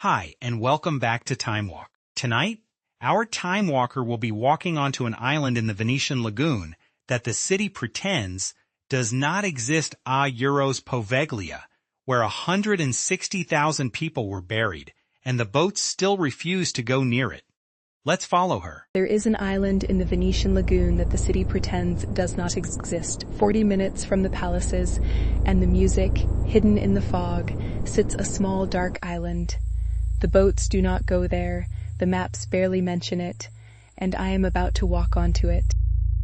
Hi, and welcome back to Timewalk. Tonight, our Time Walker will be walking onto an island in the Venetian lagoon that the city pretends does not exist Euros Poveglia, where 160,000 people were buried, and the boats still refuse to go near it. Let's follow her. There is an island in the Venetian lagoon that the city pretends does not exist. 40 minutes from the palaces and the music, hidden in the fog, sits a small dark island. The boats do not go there, the maps barely mention it, and I am about to walk onto it.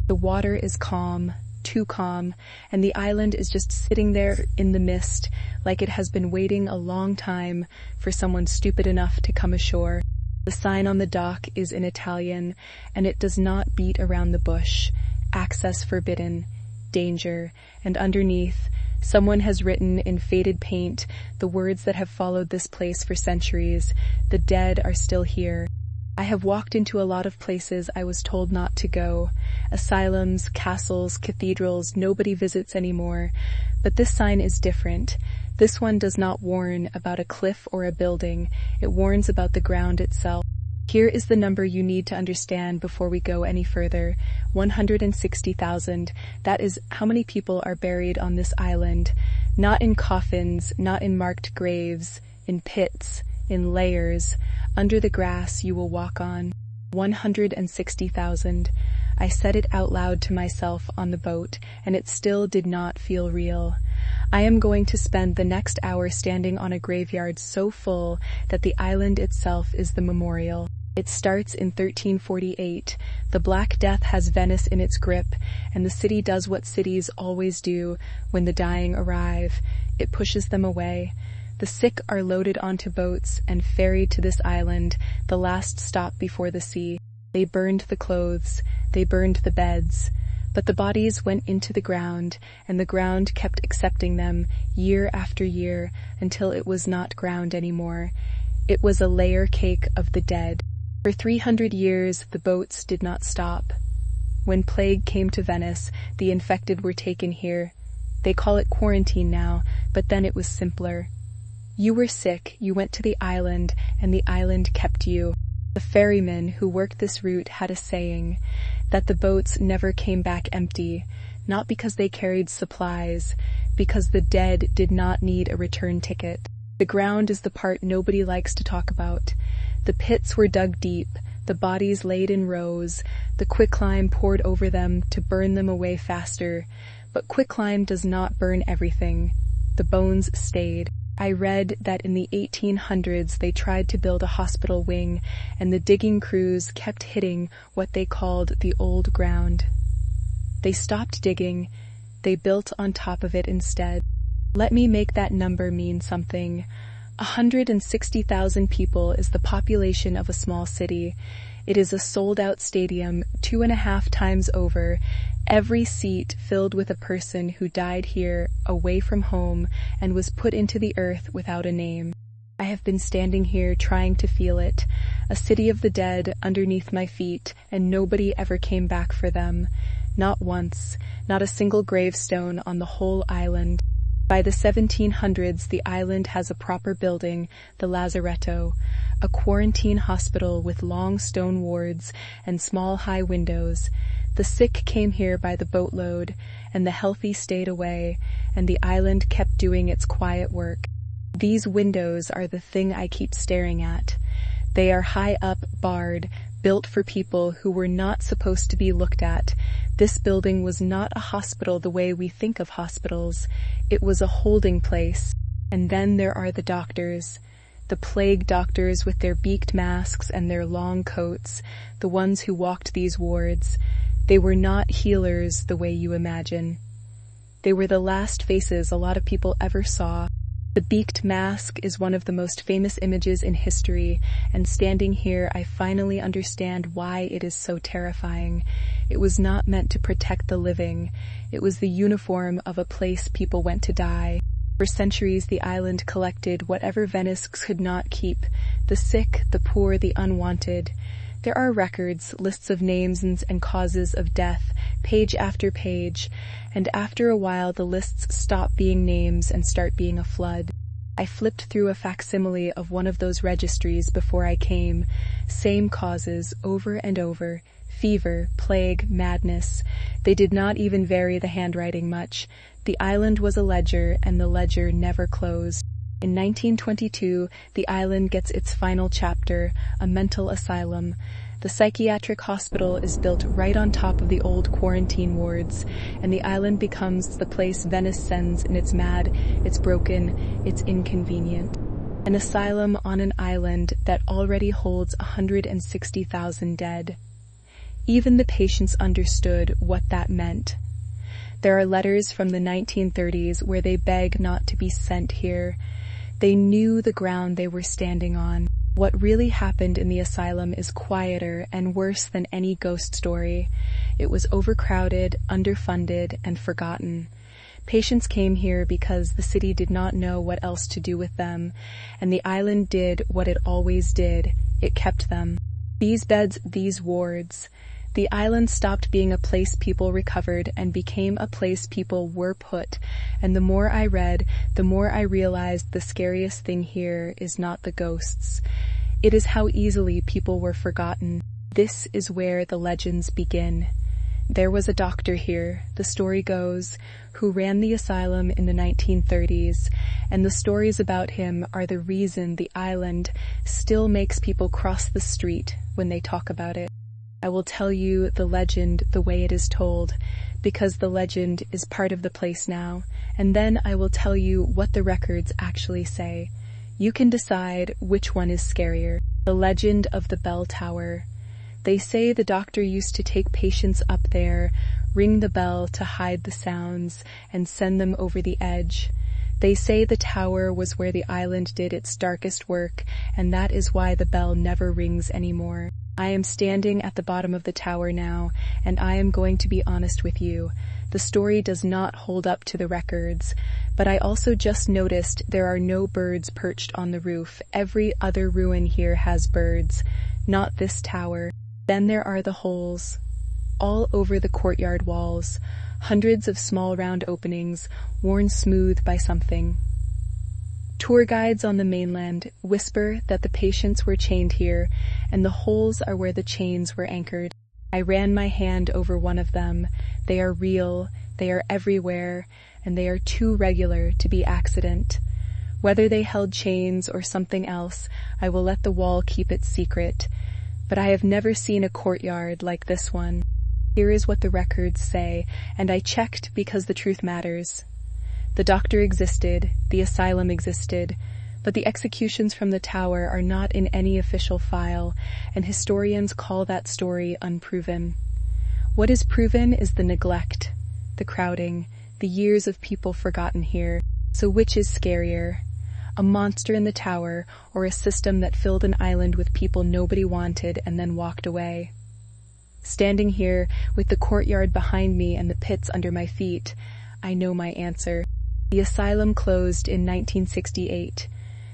The water is calm, too calm, and the island is just sitting there in the mist like it has been waiting a long time for someone stupid enough to come ashore. The sign on the dock is in Italian, and it does not beat around the bush. Access forbidden, danger, and underneath, someone has written in faded paint the words that have followed this place for centuries. The dead are still here. I have walked into a lot of places I was told not to go. Asylums, castles, cathedrals, nobody visits anymore. But this sign is different. This one does not warn about a cliff or a building. It warns about the ground itself. Here is the number you need to understand before we go any further. 160,000. That is how many people are buried on this island. Not in coffins, not in marked graves, in pits, in layers. Under the grass you will walk on. 160,000. I said it out loud to myself on the boat, and it still did not feel real. I am going to spend the next hour standing on a graveyard so full that the island itself is the memorial. It starts in 1348. The Black Death has Venice in its grip, and the city does what cities always do when the dying arrive. It pushes them away. The sick are loaded onto boats and ferried to this island, the last stop before the sea. They burned the clothes. They burned the beds. But the bodies went into the ground, and the ground kept accepting them year after year until it was not ground anymore. It was a layer cake of the dead. For 300 years, the boats did not stop. When plague came to Venice, the infected were taken here. They call it quarantine now, but then it was simpler. You were sick, you went to the island, and the island kept you. The ferrymen who worked this route had a saying, that the boats never came back empty, not because they carried supplies, because the dead did not need a return ticket. The ground is the part nobody likes to talk about. The pits were dug deep, the bodies laid in rows, the quicklime poured over them to burn them away faster, but quicklime does not burn everything. The bones stayed. I read that in the 1800s they tried to build a hospital wing, and the digging crews kept hitting what they called the old ground. They stopped digging. They built on top of it instead. Let me make that number mean something. 160,000 people is the population of a small city. It is a sold-out stadium 2.5 times over, every seat filled with a person who died here, away from home, and was put into the earth without a name. I have been standing here trying to feel it, a city of the dead underneath my feet, and nobody ever came back for them. Not once, not a single gravestone on the whole island. By the 1700s, the island has a proper building, the lazaretto, a quarantine hospital with long stone wards and small high windows. The sick came here by the boatload, and the healthy stayed away, and the island kept doing its quiet work. These windows are the thing I keep staring at. They are high up, barred, built for people who were not supposed to be looked at. This building was not a hospital the way we think of hospitals. It was a holding place. And then there are the doctors. The plague doctors with their beaked masks and their long coats, the ones who walked these wards. They were not healers the way you imagine. They were the last faces a lot of people ever saw. The beaked mask is one of the most famous images in history, and standing here I finally understand why it is so terrifying. It was not meant to protect the living. It was the uniform of a place people went to die. For centuries the island collected whatever Venice could not keep, the sick, the poor, the unwanted. There are records, lists of names and causes of death, page after page, and after a while the lists stop being names and start being a flood. I flipped through a facsimile of one of those registries before I came. Same causes, over and over. Fever, plague, madness. They did not even vary the handwriting much. The island was a ledger, and the ledger never closed. In 1922, the island gets its final chapter, a mental asylum. The psychiatric hospital is built right on top of the old quarantine wards, and the island becomes the place Venice sends in its mad, it's broken, it's inconvenient. An asylum on an island that already holds 160,000 dead. Even the patients understood what that meant. There are letters from the 1930s where they beg not to be sent here. They knew the ground they were standing on. What really happened in the asylum is quieter and worse than any ghost story. It was overcrowded, underfunded, and forgotten. Patients came here because the city did not know what else to do with them, and the island did what it always did. It kept them. These beds, these wards. The island stopped being a place people recovered and became a place people were put, and the more I read, the more I realized the scariest thing here is not the ghosts. It is how easily people were forgotten. This is where the legends begin. There was a doctor here, the story goes, who ran the asylum in the 1930s, and the stories about him are the reason the island still makes people cross the street when they talk about it. I will tell you the legend the way it is told, because the legend is part of the place now, and then I will tell you what the records actually say. You can decide which one is scarier. The legend of the bell tower. They say the doctor used to take patients up there, ring the bell to hide the sounds, and send them over the edge. They say the tower was where the island did its darkest work, and that is why the bell never rings anymore. I am standing at the bottom of the tower now, and I am going to be honest with you. The story does not hold up to the records, but I also just noticed there are no birds perched on the roof. Every other ruin here has birds, not this tower. Then there are the holes, all over the courtyard walls, hundreds of small round openings, worn smooth by something. Tour guides on the mainland whisper that the patients were chained here, and the holes are where the chains were anchored. I ran my hand over one of them. They are real, they are everywhere, and they are too regular to be accident. Whether they held chains or something else, I will let the wall keep its secret. But I have never seen a courtyard like this one. Here is what the records say, and I checked because the truth matters. The doctor existed, the asylum existed, but the executions from the tower are not in any official file, and historians call that story unproven. What is proven is the neglect, the crowding, the years of people forgotten here. So which is scarier? A monster in the tower, or a system that filled an island with people nobody wanted and then walked away? Standing here, with the courtyard behind me and the pits under my feet, I know my answer. The asylum closed in 1968.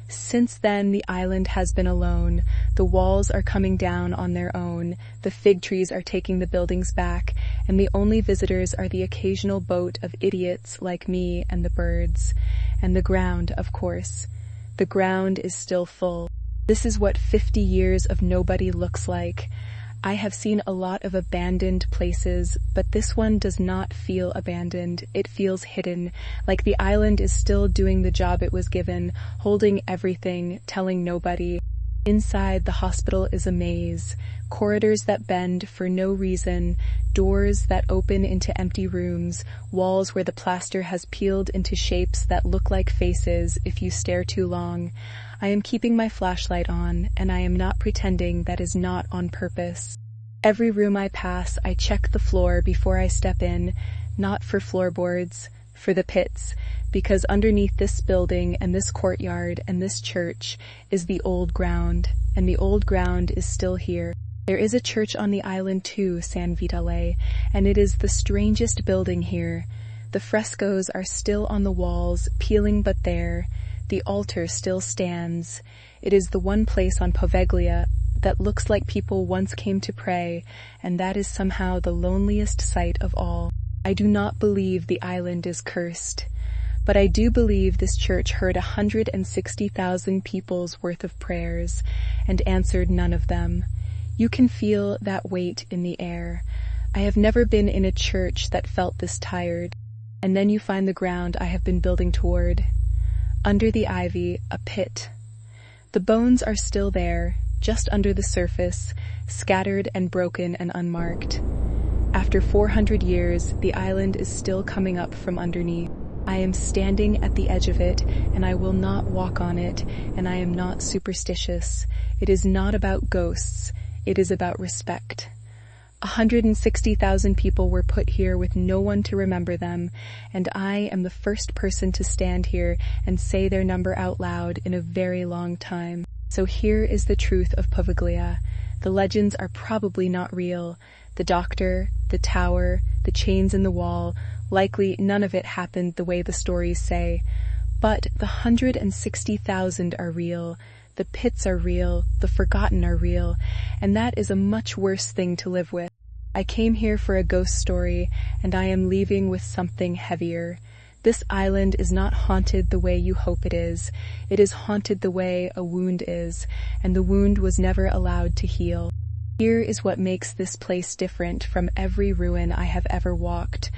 Since then, the island has been alone. The walls are coming down on their own. The fig trees are taking the buildings back, and the only visitors are the occasional boat of idiots like me and the birds. And the ground, of course. The ground is still full. This is what 50 years of nobody looks like. I have seen a lot of abandoned places, but this one does not feel abandoned. It feels hidden, like the island is still doing the job it was given, holding everything, telling nobody. Inside, the hospital is a maze. Corridors that bend for no reason, doors that open into empty rooms, walls where the plaster has peeled into shapes that look like faces if you stare too long. I am keeping my flashlight on, and I am not pretending that is not on purpose. Every room I pass, I check the floor before I step in, not for floorboards, for the pits, because underneath this building and this courtyard and this church is the old ground, and the old ground is still here. There is a church on the island too, San Vitale, and it is the strangest building here. The frescoes are still on the walls, peeling but there. The altar still stands. It is the one place on Poveglia that looks like people once came to pray, and that is somehow the loneliest sight of all. I do not believe the island is cursed. but I do believe this church heard 160,000 people's worth of prayers and answered none of them. You can feel that weight in the air. I have never been in a church that felt this tired. And then you find the ground I have been building toward. Under the ivy, a pit. The bones are still there, just under the surface, scattered and broken and unmarked. After 400 years, the island is still coming up from underneath. I am standing at the edge of it, and I will not walk on it, and I am not superstitious. It is not about ghosts. It is about respect. 160,000 people were put here with no one to remember them, and I am the first person to stand here and say their number out loud in a very long time. So here is the truth of Poveglia. The legends are probably not real. The doctor, the tower, the chains in the wall, likely none of it happened the way the stories say. But the 160,000 are real. The pits are real, the forgotten are real, and that is a much worse thing to live with. I came here for a ghost story, and I am leaving with something heavier. This island is not haunted the way you hope it is. It is haunted the way a wound is, and the wound was never allowed to heal. Here is what makes this place different from every ruin I have ever walked.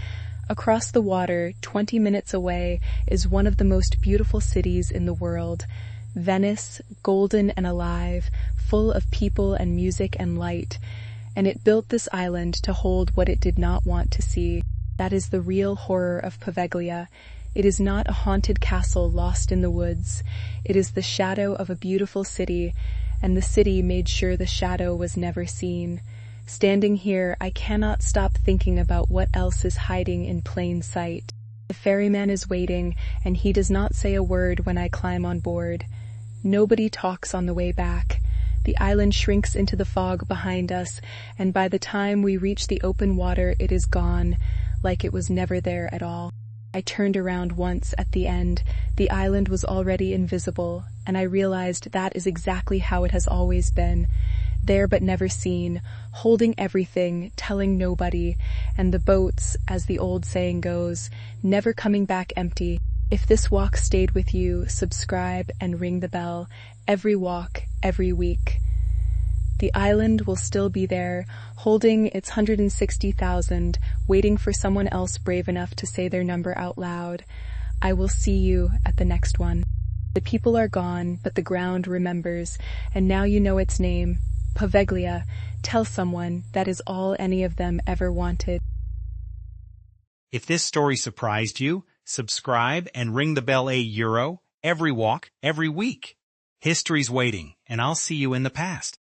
Across the water, 20 minutes away, is one of the most beautiful cities in the world. Venice, golden and alive, full of people and music and light, and it built this island to hold what it did not want to see. That is the real horror of Poveglia. It is not a haunted castle lost in the woods. It is the shadow of a beautiful city, and the city made sure the shadow was never seen. Standing here, I cannot stop thinking about what else is hiding in plain sight. The ferryman is waiting, and he does not say a word when I climb on board. Nobody talks on the way back. The island shrinks into the fog behind us, and by the time we reach the open water, it is gone, like it was never there at all. I turned around once at the end. The island was already invisible, and I realized that is exactly how it has always been. There but never seen, holding everything, telling nobody, and the boats, as the old saying goes, never coming back empty. If this walk stayed with you, subscribe and ring the bell. Every walk, every week. The island will still be there, holding its 160,000, waiting for someone else brave enough to say their number out loud. I will see you at the next one. The people are gone, but the ground remembers, and now you know its name. Poveglia. Tell someone that is all any of them ever wanted. If this story surprised you, subscribe and ring the bell €1 every walk, every week. History's waiting, and I'll see you in the past.